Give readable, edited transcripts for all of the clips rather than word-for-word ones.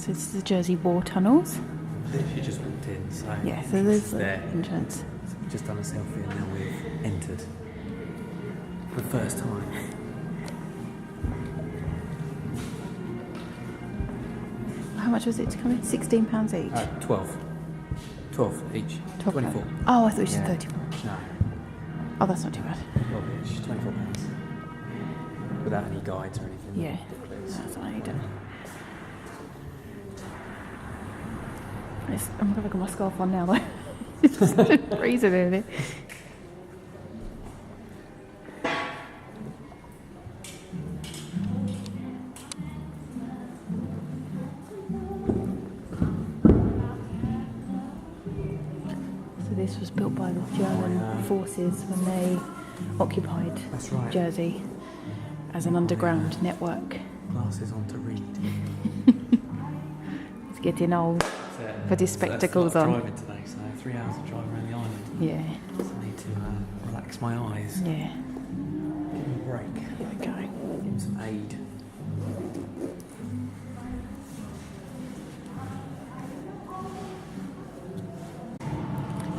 So this is the Jersey War tunnels. Literally just walked in, so Yeah, so there's the there. entrance. So we've just done a selfie and now we've entered for the first time. How much was it to come in? £16 each? 12. 12 each. 12 24. Oh, I thought you said 34. No, Oh, that's not too bad. 12 each. £24. Without any guides or anything. Yeah, that's what I need. I'm going to put my scarf on now though. It's just freezing in it. So this was built by the German forces when they occupied Jersey as an underground network. Glasses on to read. It's getting old. Put his spectacles on. Driving today, so 3 hours of drive around the island. Yeah. So I need to relax my eyes. Yeah. Give him a break. Here we go. Give him some aid.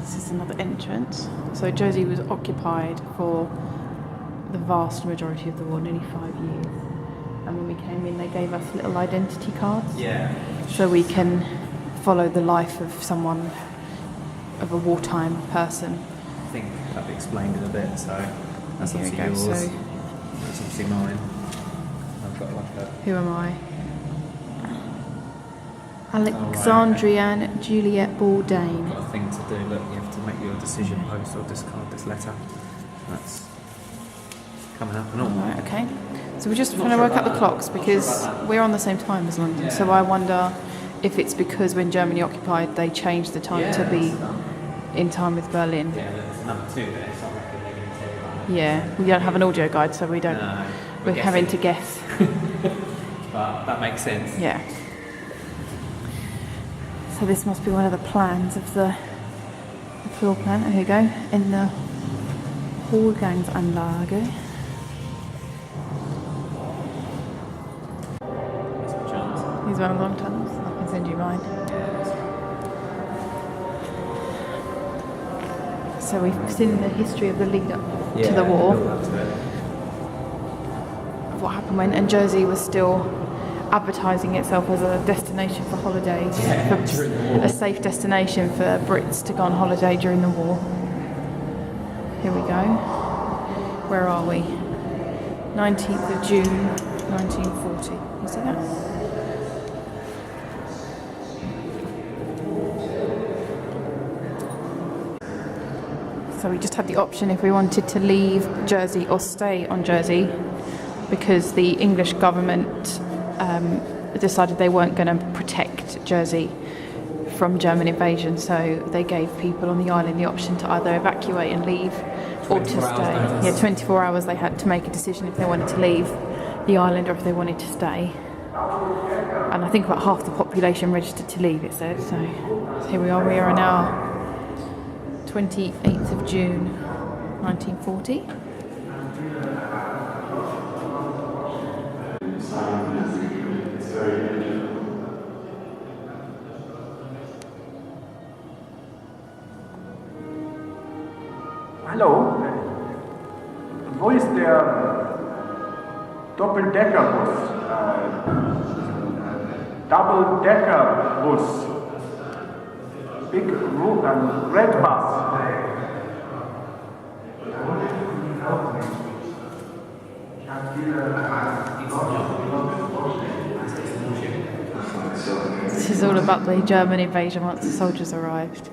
This is another entrance. So Jersey was occupied for the vast majority of the war, nearly 5 years. And when we came in, they gave us little identity cards. Yeah. So we can follow the life of someone, of a wartime person. I think that explained it a bit, so that's Here we obviously go. yours. So That's obviously mine. I've got like a... who am I? Alexandrianne Juliet Bourdain. Got a thing to do. Look, you have to make your decision post or discard this letter. That's coming up and all. Right, okay. So we're just trying to work out the clocks because we're on the same time as London. So I wonder if it's because when Germany occupied, they changed the time to be in time with Berlin. Yeah, there's number 2 there, so I reckon they're going to tell you that. Yeah, we don't have an audio guide, so we don't. No, we're having to guess. But that makes sense. Yeah. So this must be one of the plans of the floor plan. Here we go. In the Hallgangsanlage. Here's one of the long tunnels. I can send you mine. So we've seen the history of the lead up to the war. Of what happened when, and Jersey was still advertising itself as a destination for holidays, a safe destination for Brits to go on holiday during the war. Here we go. Where are we? 19th of June, 1940. You see that? So we just had the option if we wanted to leave Jersey or stay on Jersey, because the English government decided they weren't going to protect Jersey from German invasion, so they gave people on the island the option to either evacuate and leave or to stay. Yeah, 24 hours they had to make a decision if they wanted to leave the island or if they wanted to stay. And I think about half the population registered to leave, it said. So here we are now 28th of June 1940. Hallo, wo ist der Doppeldecker-Bus? Double-Decker-Bus? Big red bus. This is all about the German invasion once the soldiers arrived.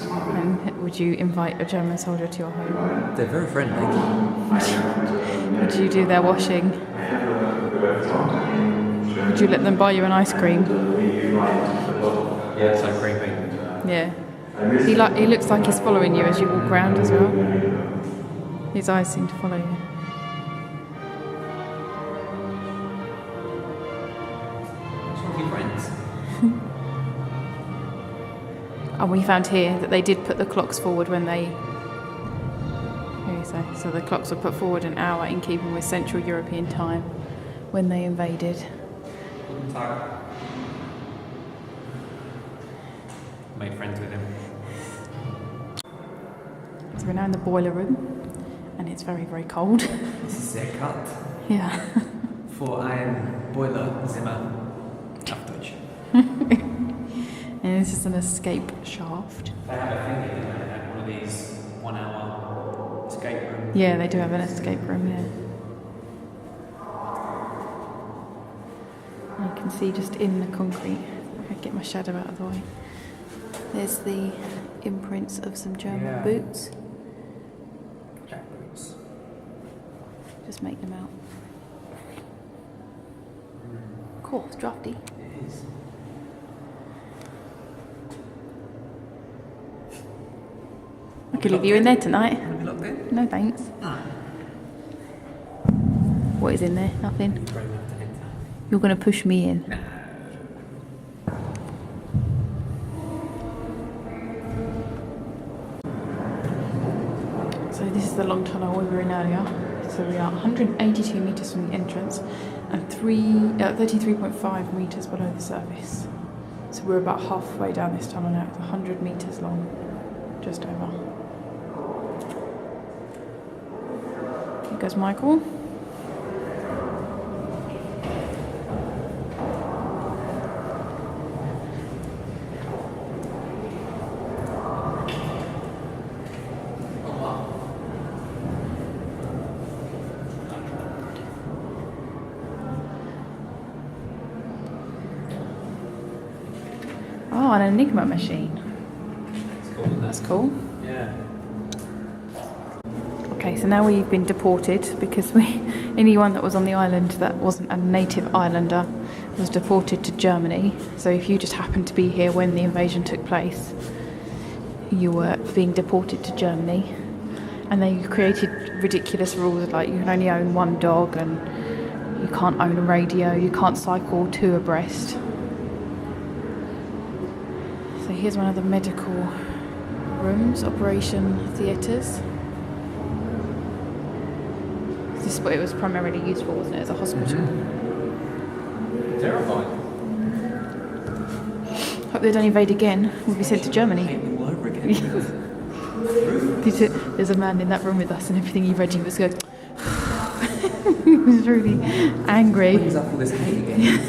And would you invite a German soldier to your home? They're very friendly. Would you do their washing? Would you let them buy you an ice cream? Yeah, so creepy. Yeah. He looks like he's following you as you walk around as well. His eyes seem to follow you. Friends. And we found here that they did put the clocks forward when they... Here you say. So the clocks were put forward an hour in keeping with Central European time when they invaded. made friends with him. So we're now in the boiler room, and it's very, very cold. This is their cut Yeah. for ein Boilerzimmer auf Deutsch. And this is an escape shaft. They have a thing here, don't they? They have one of these 1 hour escape rooms. Yeah, they do have an escape room, yeah. And you can see just in the concrete, if I get my shadow out of the way, there's the imprints of some German boots. Jack boots. Just make them out. Cool, it's drafty. It is. I could leave you in there tonight. Have we locked in? No thanks. No. What is in there? Nothing. Brave enough to enter. You're going to push me in. No. So this is the long tunnel we were in earlier. So we are 182 metres from the entrance and 33.5 metres below the surface. So we're about halfway down this tunnel now. It's 100 metres long, just over. Here goes Michael. Oh, an Enigma machine. It's cool, isn't it? That's cool. Yeah. Okay, so now we've been deported because anyone that was on the island that wasn't a native islander was deported to Germany. So if you just happened to be here when the invasion took place, you were being deported to Germany. And they created ridiculous rules like you can only own one dog and you can't own a radio, you can't cycle two abreast. So here's one of the medical rooms, operation theatres. This is what it was primarily used for, wasn't it, as a hospital? Terrifying. Hope they don't invade again. We'll be sent to Germany. Paint them all over again. There's a man in that room with us, and everything he read, he was good. He was really angry. Brings up all this hate again.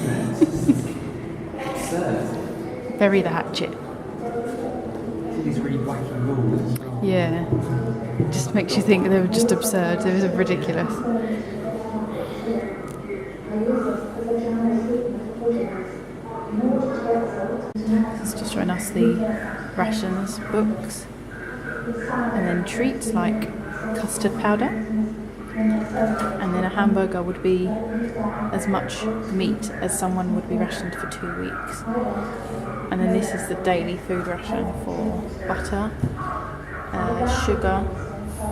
Absurd. Bury the hatchet. All these really wacky rules as well. Yeah. Just makes you think they were just absurd. They were ridiculous. It's just showing us the rations, books, and then treats like custard powder. And then a hamburger would be as much meat as someone would be rationed for 2 weeks. And then this is the daily food ration for butter, sugar,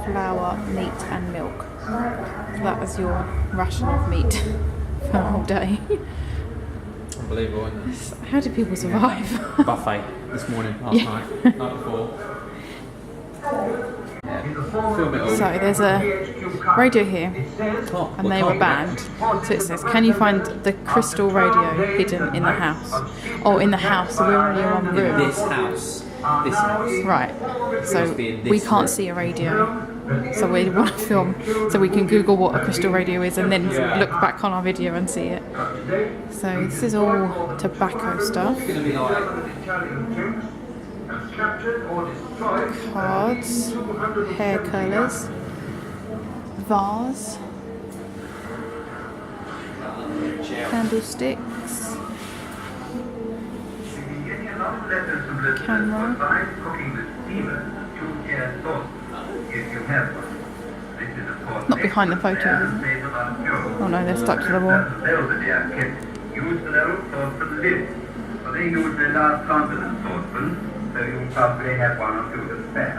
flour, meat and milk. So that was your ration of meat for the whole day. Unbelievable, isn't it? How do people survive? Buffet this morning, last night, night before. Yeah. Film it all. So there's a radio here, Oh, and they were banned. So it says, can you find the crystal radio hidden in the house? Oh, in the house, so we're only in one In room. this house. This house. Right, so Must be in this we can't room. see a radio. So we want to film, so we can Google what a crystal radio is and then look back on our video and see it. So this is all tobacco stuff. It's going to be like Cards, hair curlers, vase, candlesticks, camera. Not behind the photo, is it? Oh no, they're stuck to the wall. Use the little saucepan lid. So they use the last continent saucepan, so you probably have one or two to spare.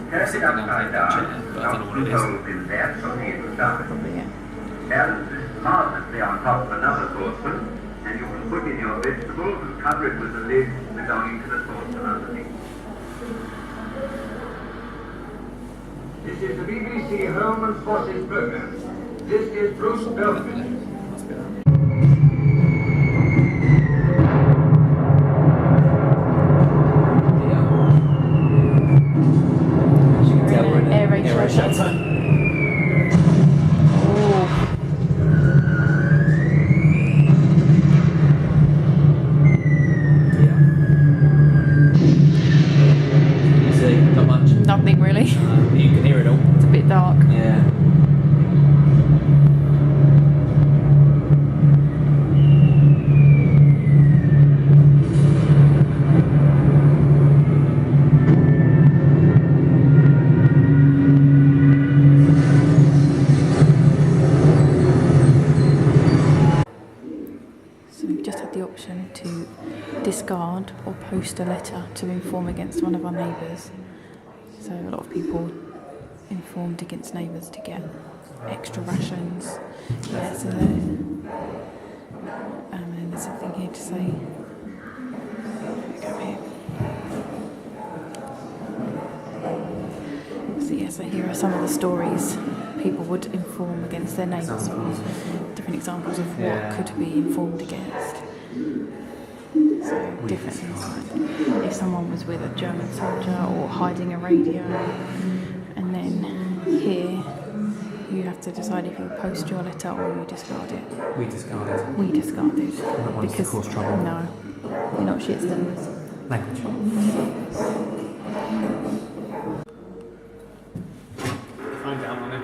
Test it upside down, drop two holes in there from the inside. Probably, yeah. Balance this marvellously on top of another saucepan, and you can put in your vegetables and cover it with the lid belonging to the saucepan underneath. This is the BBC Home and Forces program. This is Bruce Belford. Must be that. option to discard or post a letter to inform against one of our neighbours. So a lot of people informed against neighbours to get extra rations. Yeah, so and then there's something here to say. Go here. So yeah, so here are some of the stories people would inform against their neighbours. Different examples of what could be informed against. So different things like if someone was with a German soldier or hiding a radio, and then here you have to decide if you post your letter or you discard it. We discarded. We discarded. Not wanting to cause trouble. No, we're not shitstones. Language. Find out on it.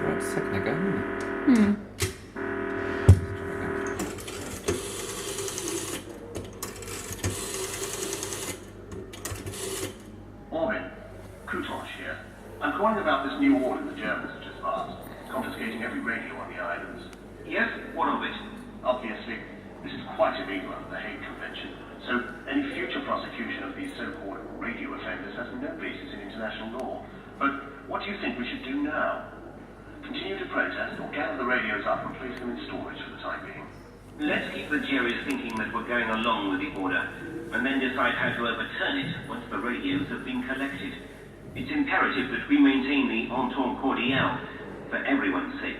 Right, a second ago, wasn't it? Morning. Coutange here. I'm calling about this new order the Germans have just passed, confiscating every radio on the islands. Yes? What of it? Obviously, this is quite illegal under the Hague Convention, so any future prosecution of these so-called radio offenders has no basis in international law. But what do you think we should do now? Continue to protest or gather the radios up and place them in storage for the time being? Let's keep the juries thinking that we're going along with the order, and then decide how to overturn it once the radios have been collected. It's imperative that we maintain the entente cordiale for everyone's sake.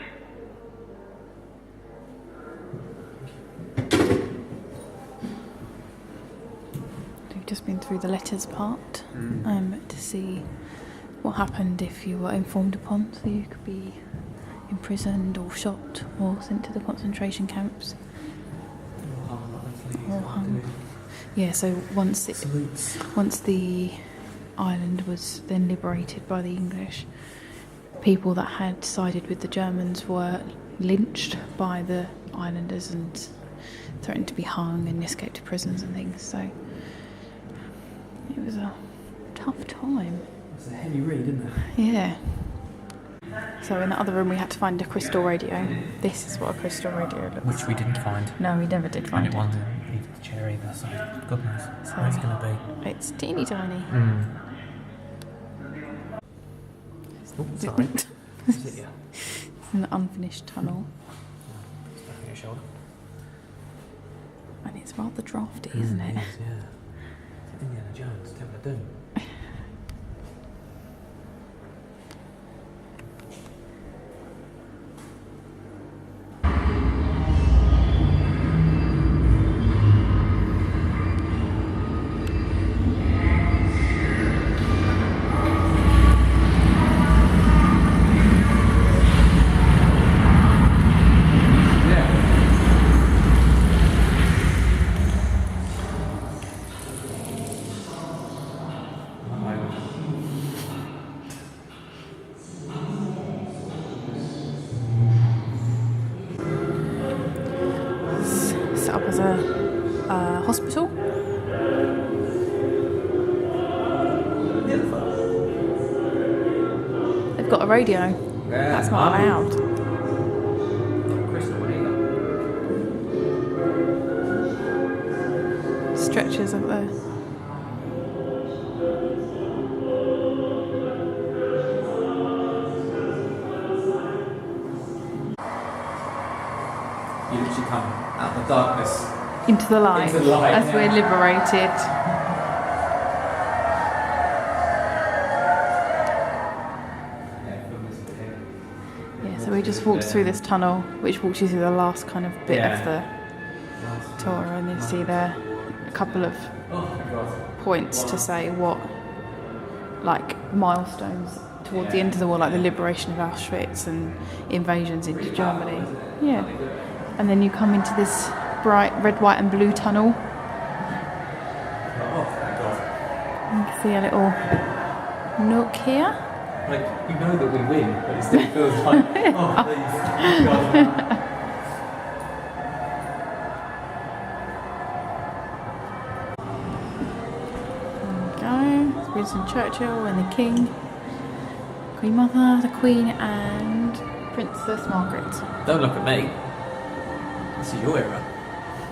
We've just been through the letters part to see what happened if you were informed upon. So you could be imprisoned or shot or sent to the concentration camps. Or hung. Yeah, so once the island was then liberated by the English, people that had sided with the Germans were lynched by the islanders and threatened to be hung and escaped to prisons and things. So it was a tough time. It's a heavy read, isn't it? Yeah. So in the other room we had to find a crystal radio. This is what a crystal radio looks like. Which we didn't find. No, we never did find And it it. wasn't even the chair either, so God knows So where it's going to be. it's teeny tiny. Oh, sorry. Is it, yeah? It's an unfinished tunnel. It's back on your shoulder. And it's rather drafty, isn't it? It is, yeah. It's Indiana Jones, Temple of Doom. Set up as a hospital. They've got a radio. That's not allowed. Crystal one either. Stretchers up there. You literally come out of the darkness. Into the light, Into the light, as yeah. we're liberated. Yeah, so we just walked through this tunnel, which walks you through the last kind of bit of the tour, and you see there a couple of points to say what, like milestones towards the end of the war, like the liberation of Auschwitz and invasions into Germany. Yeah, and then you come into this bright red, white, and blue tunnel. You can see a little nook here. Like, you know that we win, but it still feels like, oh, please, God. Winston Churchill and the King, Queen Mother, the Queen, and Princess Margaret. Don't look at me. This is your era.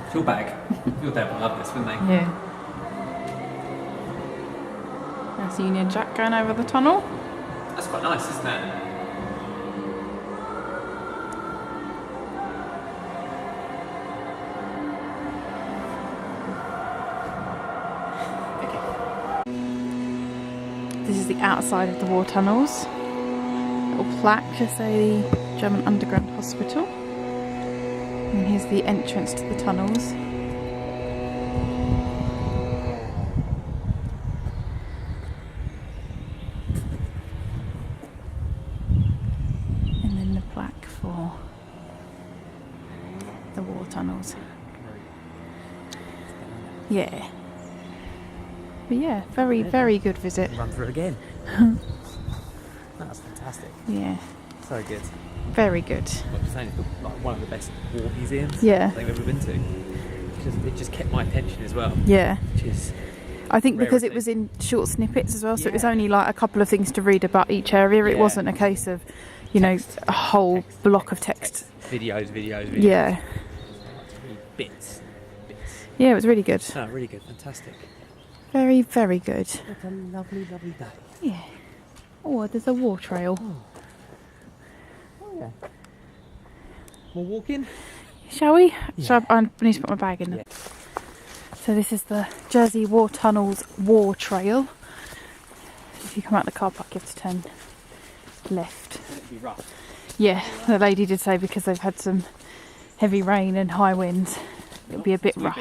It's your bag. Your dad would love this, wouldn't they? Yeah. That's Union Jack going over the tunnel. That's quite nice, isn't it? This is the outside of the war tunnels. Little plaque to say the German Underground Hospital. And here's the entrance to the tunnels. And then the plaque for the war tunnels. Yeah. But yeah, very good visit. Run through it again. That's fantastic. Yeah, So good. very good. Like you're saying, it's like one of the best war museums Yeah. I've ever been to. It just kept my attention as well. Yeah. Which is I think because it rarity. was in short snippets as well, so it was Yeah. only like a couple of things to read about each area. It Yeah. wasn't a case of, you know, a whole block of text. videos. Yeah. Bits. Yeah, it was really good. Oh, really good. Fantastic. Very good. What a lovely day. Yeah. Oh, there's a war trail. Oh yeah. More walking? Shall we? Yeah. I need to put my bag in there. Yeah. So this is the Jersey War Tunnels War Trail. If you come out the car park, you have to turn left. It'd be rough. Yeah, the lady did say because they've had some heavy rain and high winds, it'll be a bit rough.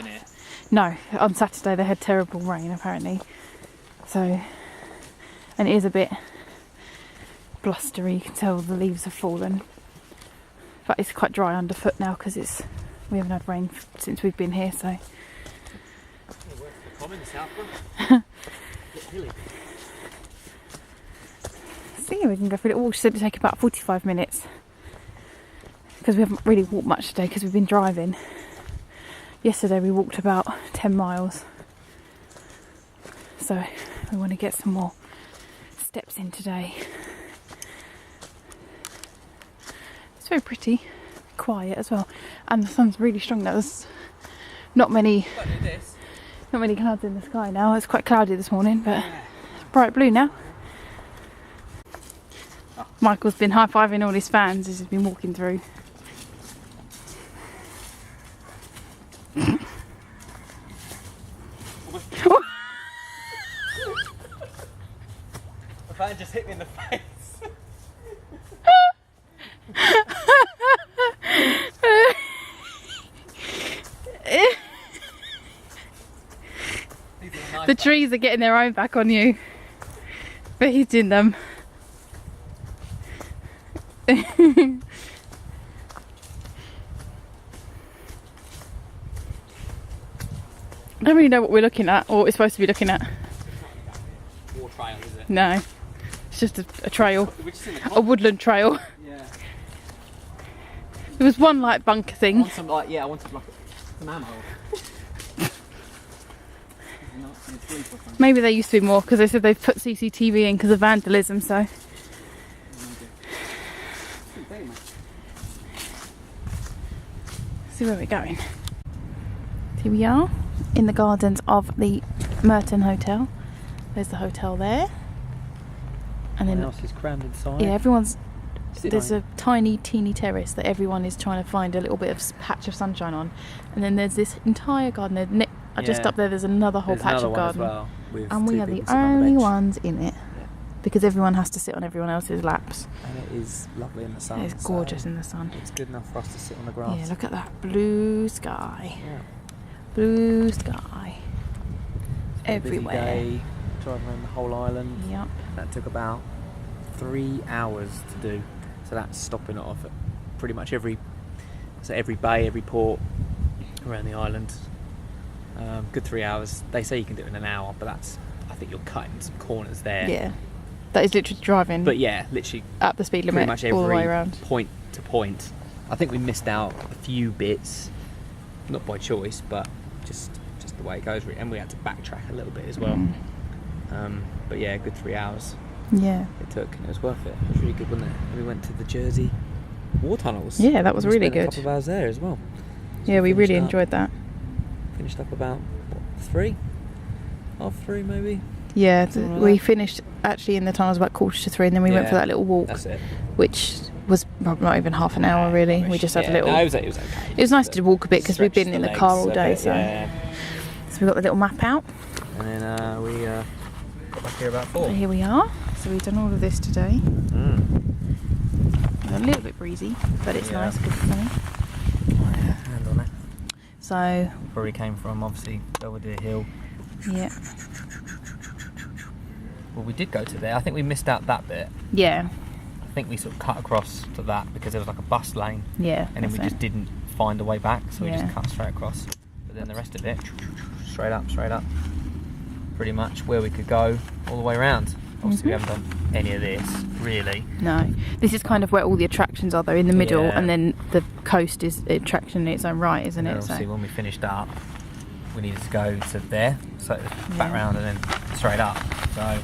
No, on Saturday they had terrible rain apparently. So, and it is a bit blustery, you can tell the leaves have fallen. But it's quite dry underfoot now because we haven't had rain since we've been here, so. So yeah, we can go for a little walk. She said it'd take about 45 minutes because we haven't really walked much today because we've been driving. Yesterday we walked about 10 miles. So we want to get some more steps in today. It's very pretty, quiet as well. And the sun's really strong now. There's not many clouds in the sky now. It's quite cloudy this morning, but it's bright blue now. Michael's been high-fiving all his fans as he's been walking through. The fan just hit me in the face. The trees are getting their own back on you for hitting them. I don't really know what we're looking at or what we're supposed to be looking at. War trail, is it? No, it's just a trail, We're just in the a woodland trail. Yeah. There was one like bunker I thing. want some some ammo. Maybe there used to be more because they said they've put CCTV in because of vandalism, so. See where we're going. Here we are in the gardens of the Merton Hotel. There's the hotel there. And then else is crammed inside. yeah, there's a tiny teeny terrace that everyone is trying to find a little bit of patch of sunshine on. And then there's this entire garden there. Just up there's another whole patch of garden. And we are the only ones in it. Because everyone has to sit on everyone else's laps. And it is lovely in the sun. It's gorgeous in the sun. It's good enough for us to sit on the grass. Yeah, look at that blue sky. Yeah. Blue sky. Everywhere. Busy day, driving around the whole island. Yep. That took about 3 hours to do. So that's stopping it off at pretty much every bay, every port around the island. Good 3 hours. They say you can do it in an hour, but I think you're cutting some corners there. Yeah. That is literally driving. But yeah, literally at the speed pretty limit much all the way every around. point to point. I think we missed out a few bits, not by choice, but just the way it goes. And we had to backtrack a little bit as well. But yeah, a good 3 hours Yeah. it took, and it was worth it. It was really good, wasn't it? We went to the Jersey war tunnels. Yeah, that was We really spent good. A couple of hours there as well. So Yeah, we really finished up- enjoyed that. Finished up about what, 3? Half 3 maybe. Yeah, Something like we that. finished actually in the tunnels about 2:45, and then we went for Yeah, that little walk, That's it. which was not even half an hour really. We just had a little. No, it was okay. It was nice to walk a bit because we've Stretched been in the the car legs all a day, bit, so yeah. we got the little map out. And then we got back here about 4. So here we are. So we've done all of this today. A little bit breezy, but it's Yeah. nice because it's sunny. Oh, yeah, hand on it. So Where we came from, obviously Belvedere Hill. yeah, Well, we did go to there. I think we missed out that bit. yeah, I think we sort of cut across to that because there was like a bus lane, yeah. and then we that's just it. didn't find a way back, so we Yeah. just cut straight across. But then the rest of it, straight up, pretty much where we could go all the way around. Obviously, we haven't done any of this really. No, this is kind of where all the attractions are, though, in the middle, Yeah. and then the coast is an attraction in its own right, isn't And then it? obviously, So when we finished up, we needed to go to there, so it was back Yeah. round and then straight up. So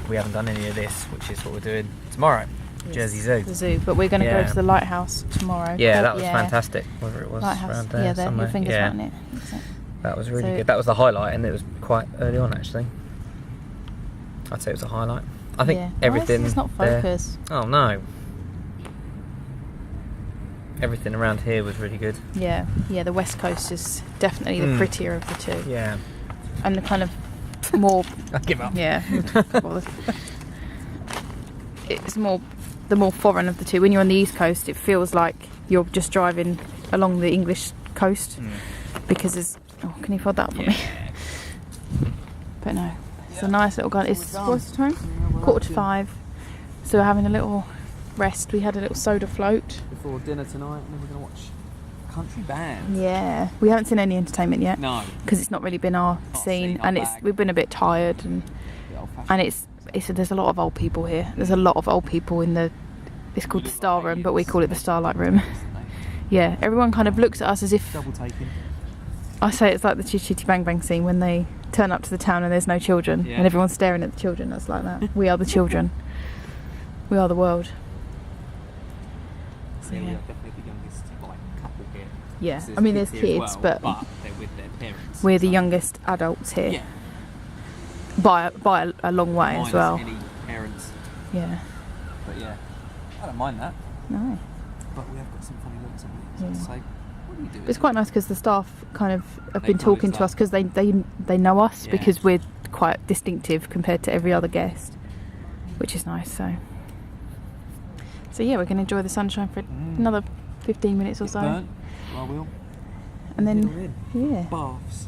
we haven't done any of this, which is what we're doing tomorrow. Jersey Zoo. the zoo, but we're going to Yeah. go to the lighthouse tomorrow. Yeah, that was fantastic. Whether it was Lighthouse, around there, yeah, there, somewhere. your fingers yeah. around it. That's it. That was really So- good. That was the highlight, and it was quite early on actually. I'd say it was a highlight. I think Yeah. everything. Why is this not there- focus? Oh no. Everything around here was really good. Yeah, the west coast is definitely the prettier of the two, Yeah. and the kind of more. I give up. Yeah, it's the more foreign of the two. When you're on the east coast, it feels like you're just driving along the English coast because there's. Oh, can you fold that up for me? But no, it's a nice little gun. It's what's the time? 4:45. So we're having a little rest. We had a little soda float. Before dinner tonight, and then we're gonna watch country band. Yeah, we haven't seen any entertainment yet No. because it's not really been our scene, our and bag. we've been a bit tired, and it's there's a lot of old people here. There's a lot of old people in the. It's called the Star Room, but we call it the Starlight Room. Yeah, everyone kind of looks at us as if. Double taking. I say it's like the Chitty Chitty Bang Bang scene when they turn up to the town and there's no children, Yeah. and everyone's staring at the children. That's like that. We are the children. We are the world. So, Yeah, we yeah. are definitely the youngest couple here. Yeah, So I mean there's here as kids, well, but they're with their parents. we're the so- youngest adults here Yeah. by a long way Minus as well. any parents, Yeah. but yeah, I don't mind that. No. But we have got some funny looks on it. So Yeah. to say, what are you doing? It's quite nice because the staff kind of have They been kind of talking to like- us because they know us Yeah. because we're quite distinctive compared to every other guest, which is nice. So yeah, we're going to enjoy the sunshine for another 15 minutes or so, Burnt, I will. and then Little in. yeah. Baths.